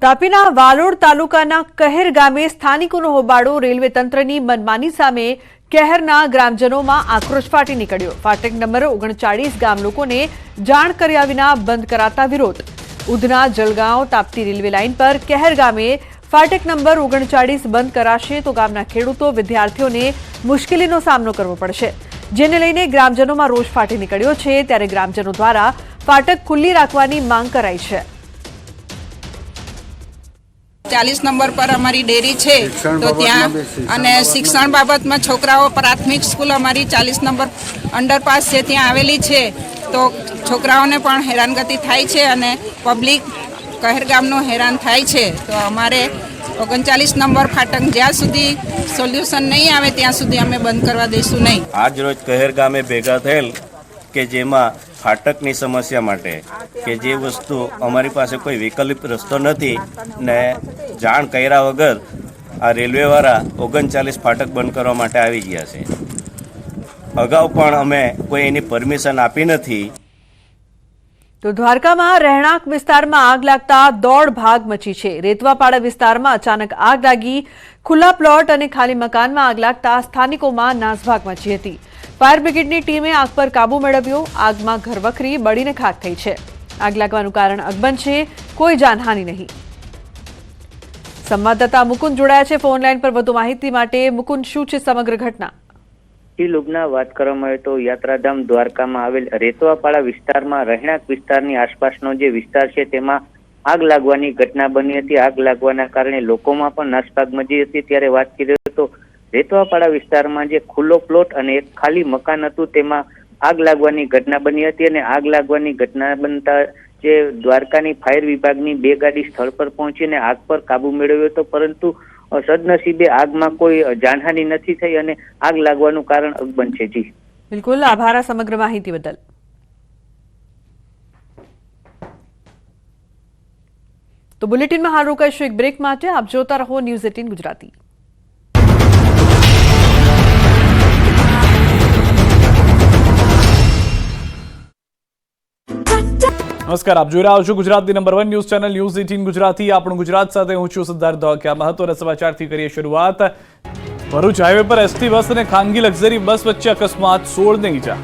તાપીના વાલોડ તાલુકાના કહેર ગામે સ્થાનિકોનો હોબાળો રેલવે તંત્રની મનમાની સામે કહેરના ગ્રામજનોમાં આક્રોશ ફાટી નીકળ્યો। ફાટક નંબર 39 ગામ લોકોને જાણ કર્યા વિના બંધ કરાતા વિરોધ। ઉધના જલગાંવ તાપતી રેલવે લાઇન પર કહેર ગામે ફાટક નંબર 39 બંધ કરાશે તો ગામના ખેડૂતો વિદ્યાર્થીઓને મુશ્કેલીનો સામનો કરવો પડશે, જેને લઈને ગ્રામજનોમાં રોષ ફાટી નીકળ્યો છે। ત્યારે ગ્રામજનો દ્વારા ફાટક ખુલ્લી રાખવાની માંગ કરાઈ છે। 40 નંબર પર અમારી ડેરી છે તો ત્યાં અને શિક્ષણ બાબતમાં છોકરાઓ પ્રાથમિક સ્કૂલ અમારી 40 નંબર અંડરપાસ છે ત્યાં આવેલી છે તો છોકરાઓને પણ હેરાનગતિ થાય છે અને પબ્લિક કહેર ગામનો હેરાન થાય છે। તો અમારે 39 નંબર ફાટક જ્યાં સુધી સોલ્યુશન નહીં આવે ત્યાં સુધી અમે બંધ કરવા દઈશું નહીં। આજ રોજ કહેર ગામે ભેગા થયેલ કે જેમાં ફાટકની સમસ્યા માટે કે જે વસ્તુ અમારી પાસે કોઈ વૈકલ્પિક રસ્તો નથી ને જાણ કર્યા વગર આ રેલવેવાળા 39 ફાટક બંધ કરવા માટે આવી ગયા છે। અગાઉ પણ અમે કોઈ એની પરમિશન આપી નથી। તો દ્વારકામાં રહેણાંક વિસ્તારમાં આગ લાગતા દોડ ભાગ મચી છે। રેતવાપાડા વિસ્તારમાં અચાનક આગ લાગી ખુલ્લા પ્લોટ અને ખાલી મકાનમાં આગ લાગતા સ્થાનિકોમાં નાસભાગ મચી હતી। ફાયર બ્રિગેડની ટીમે આગ પર કાબુ મેળવ્યો। આગમાં ઘરવખરી બળીને ખાખ થઈ છે। આગ લાગવાનું કારણ અકબંધ છે, કોઈ જાનહાનિ નહીં। સંવાદદાતા મુકુંદ જોડાયા છે ફોન લાઈન પર વધુ માહિતી માટે। મુકુંદ, શું છે સમગ્ર ઘટના? લુગના વાત કરવામાં આવે તો યાત્રાધામ દ્વારકામાં આવેલ રેતવાપાડા વિસ્તારમાં રહેણાંક વિસ્તારની આસપાસનો જે વિસ્તાર છે તેમાં આગ લાગવાની ઘટના બની હતી। આગ લાગવાના કારણે લોકોમાં પણ નાસભાગ મચી હતી। ત્યારે વાત કરીએ તો રેતવાપાડા વિસ્તારમાં જે ખુલ્લો પ્લોટ અને એક ખાલી મકાન હતું તેમાં આગ લાગવાની ઘટના બની હતી અને આગ લાગવાની ઘટના બનતા જે દ્વારકાની ફાયર વિભાગની 2 ગાડી સ્થળ પર પહોંચીને આગ પર કાબુ મેળવ્યો હતો, પરંતુ સદનસીબે આગમાં કોઈ જાનહાનિ નથી થઈ અને આગ લાગવાનું કારણ અકબંધ છે। જી બિલકુલ, આભાર આ સમગ્ર માહિતી બદલ। તો બુલેટિનમાં હાલ રોકાઈશું એક બ્રેક માટે। આપ જોતા રહો ન્યૂઝ 18 ગુજરાતી। નમસ્કાર, આપ જોઈ રહ્યા છો ગુજરાતની number 1 news channel news 18 Gujarati. આપણું ગુજરાત સાથે હું છું સિદ્ધાર્થ ધોળકિયા। મહત્વના સમાચારથી કરીએ શરૂઆત। ભરૂચ હાઈવે પર એસટી બસ અને ખાનગી લક્ઝરી બસ વચ્ચે અકસ્માત, 16 ને ઈજા।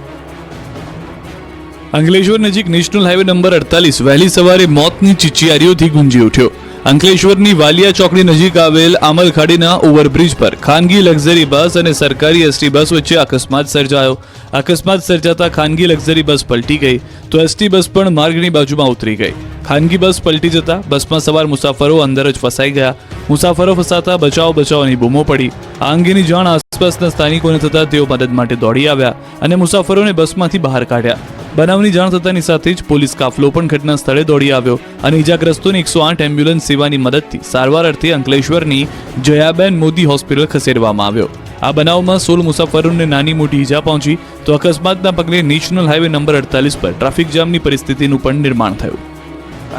અંકલેશ્વર નજીક નેશનલ હાઈવે નંબર 48 વહેલી સવારે મોતની ચીચિયારીઓથી ગુંજી ઉઠ્યો। અંકલેશ્વરની વાલિયા ચોકડી નજીક આવેલ આમલખાડીના ઓવરબ્રિજ પર ખાનગી લક્ઝરી બસ અને સરકારી એસટી બસ વચ્ચે અકસ્માત સર્જાયો। અકસ્માત સર્જાતા ખાનગી લક્ઝરી બસ પલટી ગઈ તો એસટી બસ પણ માર્ગની બાજુમાં ઉતરી ગઈ। ખાનગી બસ પલટી જતા બસમાં સવાર મુસાફરો અંદર જ ફસાઈ ગયા। મુસાફરો ફસાતા બચાવની બૂમો પડી। આ અંગેની જાણ આસપાસના સ્થાનિકોને થતા તેઓ મદદ માટે દોડી આવ્યા અને મુસાફરોને બસમાંથી બહાર કાઢ્યા। બનાવની જાણ થતાની સાથે જ પોલીસ કાફલો પણ ઘટના સ્થળે દોડી આવ્યો અને ઈજાગ્રસ્તોને 108 એમ્બ્યુલન્સ સેવાની મદદથી સારવાર અર્થે અંકલેશ્વરની જયાબેન મોદી હોસ્પિટલ ખસેડવામાં આવ્યો। આ બનાવમાં 16 મુસાફરોને નાની મોટી ઈજા પહોંચી તો અકસ્માતના પગલે નેશનલ હાઈવે નંબર 48 પર ટ્રાફિક જામની પરિસ્થિતિનું પણ નિર્માણ થયું।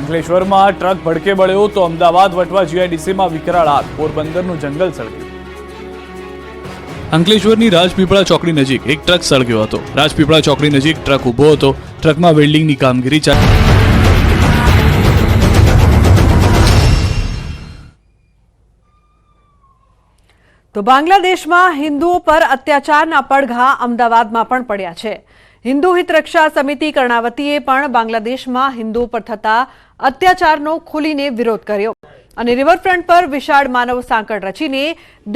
અંકલેશ્વરમાં ટ્રક ભડકે બળ્યો તો અમદાવાદ વટવા જીઆઈડીસીમાં વિકરાળ આગ, પોરબંદરનું જંગલ સળગ્યું। અંકલેશ્વરની રાજપીપળા ચોકડી નજીક એક ટ્રક સળગ્યો હતો। રાજપીપળા ચોકડી નજીક ટ્રક ઊભો હતો। ટ્રકમાં વેલ્ડિંગની કામગીરી ચાલી। તો બાંગ્લાદેશમાં હિન્દુઓ પર અત્યાચારના પડઘા અમદાવાદમાં પણ પડ્યા છે। હિન્દુ હિત રક્ષા સમિતિ કર્ણાવતીએ પણ બાંગ્લાદેશમાં હિન્દુઓ પર થતા અત્યાચારનો ખુલીને વિરોધ કર્યો અને રિવરફ્રન્ટ પર વિશાળ માનવ સાંકળ રચીને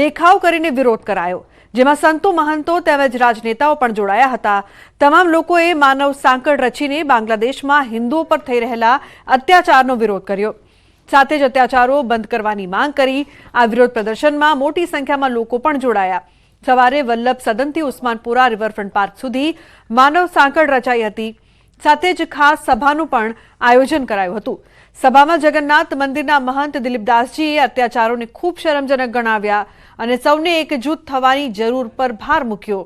દેખાવ કરીને વિરોધ કરાયો, જેમાં સંતો મહંતો તેમજ રાજનેતાઓ પણ જોડાયા હતા। તમામ લોકોએ માનવ સાંકળ રચીને બાંગ્લાદેશમાં હિન્દુઓ પર થઈ રહેલા અત્યાચારનો વિરોધ કર્યો, સાથે જ અત્યાચારો બંધ કરવાની માંગ કરી। આ વિરોધ પ્રદર્શનમાં મોટી સંખ્યામાં લોકો પણ જોડાયા। સવારે વલ્લભ સદનથી ઉસ્માનપુરા રિવરફ્રન્ટ પાર્ક સુધી માનવ સાંકળ રચાઈ હતી, સાથે જ ખાસ સભાનું પણ આયોજન કરાયું હતું। સભામાં જગન્નાથ મંદિરના મહંત દિલીપદાસજીએ અત્યાચારોને ખૂબ શરમજનક ગણાવ્યા અને સૌને એકજૂથ થવાની જરૂર પર ભાર મૂક્યો।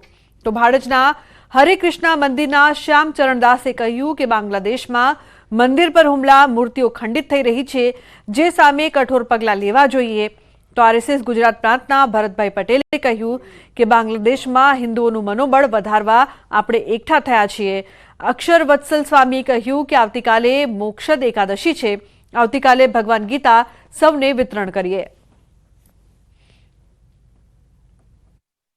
તો ભાડજના હરે કૃષ્ણા મંદિરના શ્યામચરણદાસે કહ્યું કે બાંગ્લાદેશમાં મંદિર પર હુમલા, મૂર્તિઓ ખંડિત થઈ રહી છે, જે સામે કઠોર પગલાં લેવા જોઈએ। તો આરએસએસ ગુજરાત પ્રાંતના ભરતભાઈ પટેલે કહ્યું કે બાંગ્લાદેશમાં હિન્દુઓનું મનોબળ વધારવા આપણે એકઠા થયા છીએ। અક્ષર વત્સલ સ્વામીએ કહ્યું કે આવતીકાલે મોક્ષદ એકાદશી છે, આવતીકાલે ભગવાન ગીતા સૌને વિતરણ કરીએ.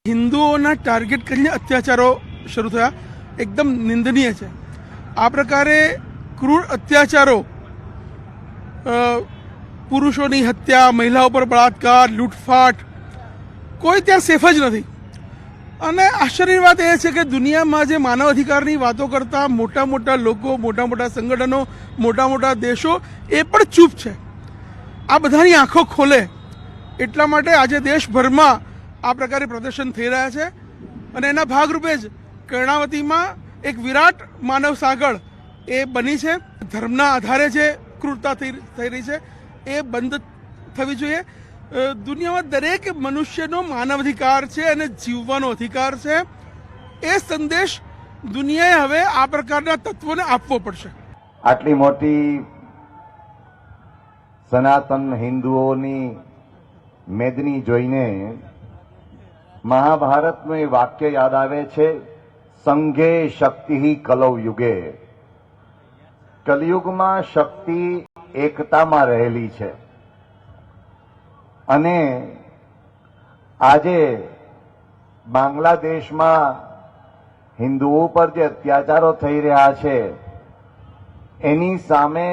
હિન્દુઓના ટાર્ગેટ કરીને અત્યાચારો શરૂ થયા, એકદમ નિંદનીય છે. આ પ્રકારે ક્રૂર અત્યાચારો, પુરુષોની હત્યા, મહિલાઓ પર બળાત્કાર, લૂંટફાટ, કોઈ ત્યાં સેફ જ નથી. અને આશ્ચર્યની વાત એ છે કે દુનિયામાં જે માનવ અધિકારની વાતો કરતા મોટા મોટા લોકો, મોટા મોટા સંગઠનો, મોટા મોટા દેશો એ પણ ચૂપ છે. આ બધાની આંખો ખોલે એટલા માટે આજે દેશભરમાં આ પ્રકારે પ્રદર્શન થઈ રહ્યા છે. અને એના ભાગરૂપે જ કર્ણાવતીમાં એક વિરાટ માનવ સાંકળ એ બની છે. ધર્મના આધારે જે ક્રૂરતા થઈ રહી છે એ બંધ થવી જોઈએ. દુનિયામાં દરેક મનુષ્યનો માનવ અધિકાર છે અને જીવવાનો અધિકાર છે. એ સંદેશ દુનિયાએ હવે આ પ્રકારના તત્વોને આપવો પડશે. આટલી મોટી સનાતન હિન્દુઓની મેદની જોઈને મહાભારતનું એ વાક્ય યાદ આવે છે, સંઘે શક્તિ કલૌ યુગે. કલયુગમાં શક્તિ એકતામાં રહેલી છે. અને આજે બાંગ્લાદેશમાં હિન્દુઓ પર જે અત્યાચારો થઈ રહ્યા છે એની સામે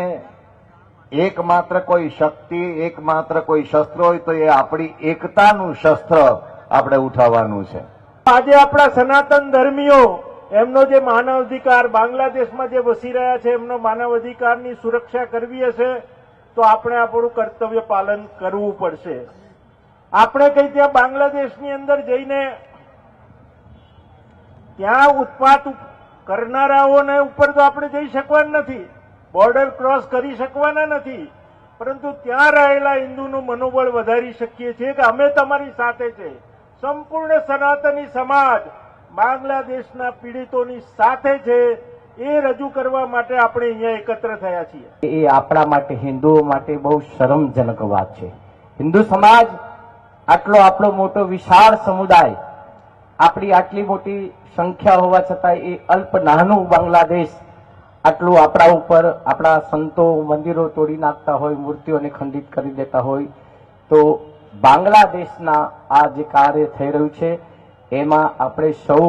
એકમાત્ર કોઈ શક્તિ, એકમાત્ર કોઈ શસ્ત્ર હોય તો એ આપણી એકતાનું શસ્ત્ર આપણે ઉઠાવવાનું છે. આજે આપણા સનાતન ધર્મીઓ એમનો જે માનવ અધિકાર બાંગ્લાદેશમાં જે વસી રહ્યા છે એમનો માનવ અધિકારની સુરક્ષા કરવી હશે તો આપણે આપણું કર્તવ્ય પાલન કરવું પડશે. આપણે કઈ ત્યાં બાંગ્લાદેશની અંદર જઈને ત્યાં ઉત્પાત કરનારાઓને ઉપર તો આપણે જઈ શકવાના નથી, બોર્ડર ક્રોસ કરી શકવાના નથી, પરંતુ ત્યાં રહેલા હિન્દુનું મનોબળ વધારી શકીએ છીએ કે અમે તમારી સાથે છે. સંપૂર્ણ સનાતની સમાજ બાંગ્લાદેશના પીડિતોની સાથે છે એ રજૂ કરવા માટે આપણે અહીંયા એકત્ર થયા છીએ. એ આપણા માટે, હિન્દુઓ માટે બહુ શરમજનક વાત છે. હિન્દુ સમાજ આટલો આપણો મોટો વિશાળ સમુદાય, આપણી આટલી મોટી સંખ્યા હોવા છતાં એ અલ્પ નાનું બાંગ્લાદેશ આટલું આપણા ઉપર, આપણા સંતો મંદિરો તોડી નાખતા હોય, મૂર્તિઓને ખંડિત કરી દેતા હોય, તો બાંગ્લાદેશના આ જે કાર્ય થઈ રહ્યું છે એમાં આપણે સૌ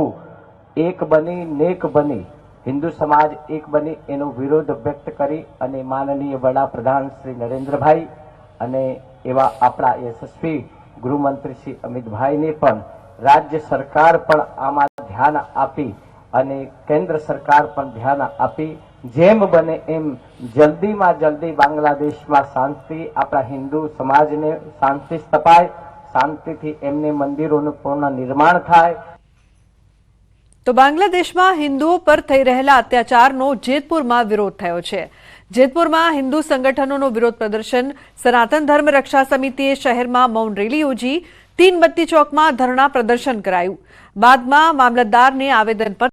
એક બની, નેક બની, હિન્દુ સમાજ એક બની એનો વિરોધ વ્યક્ત કરી અને માનનીય વડાપ્રધાન શ્રી નરેન્દ્રભાઈ અને એવા આપણા યશસ્વી ગૃહમંત્રી શ્રી અમિતભાઈને પણ રાજ્ય સરકાર પણ આમાં ધ્યાન આપી અને કેન્દ્ર સરકાર પણ ધ્યાન આપી જેમ બને એમ જલ્દીમાં જલ્દી બાંગ્લાદેશમાં શાંતિ, આપણા હિન્દુ સમાજને શાંતિ સ્થપાય, શાંતિથી એમને મંદિરોનું પૂર્ણ નિર્માણ થાય. તો બાંગ્લાદેશમાં હિન્દુઓ પર થઈ રહેલા અત્યાચારનો જેતપુરમાં વિરોધ થયો છે. જેતપુરમાં હિન્દુ સંગઠનોનો વિરોધ પ્રદર્શન, સનાતન ધર્મ રક્ષા સમિતિએ શહેરમાં મૌન રેલી યોજી, તીનબત્તી ચોકમાં ધરણા પ્રદર્શન કરાયું. બાદમાં મામલતદારને આવેદનપત્ર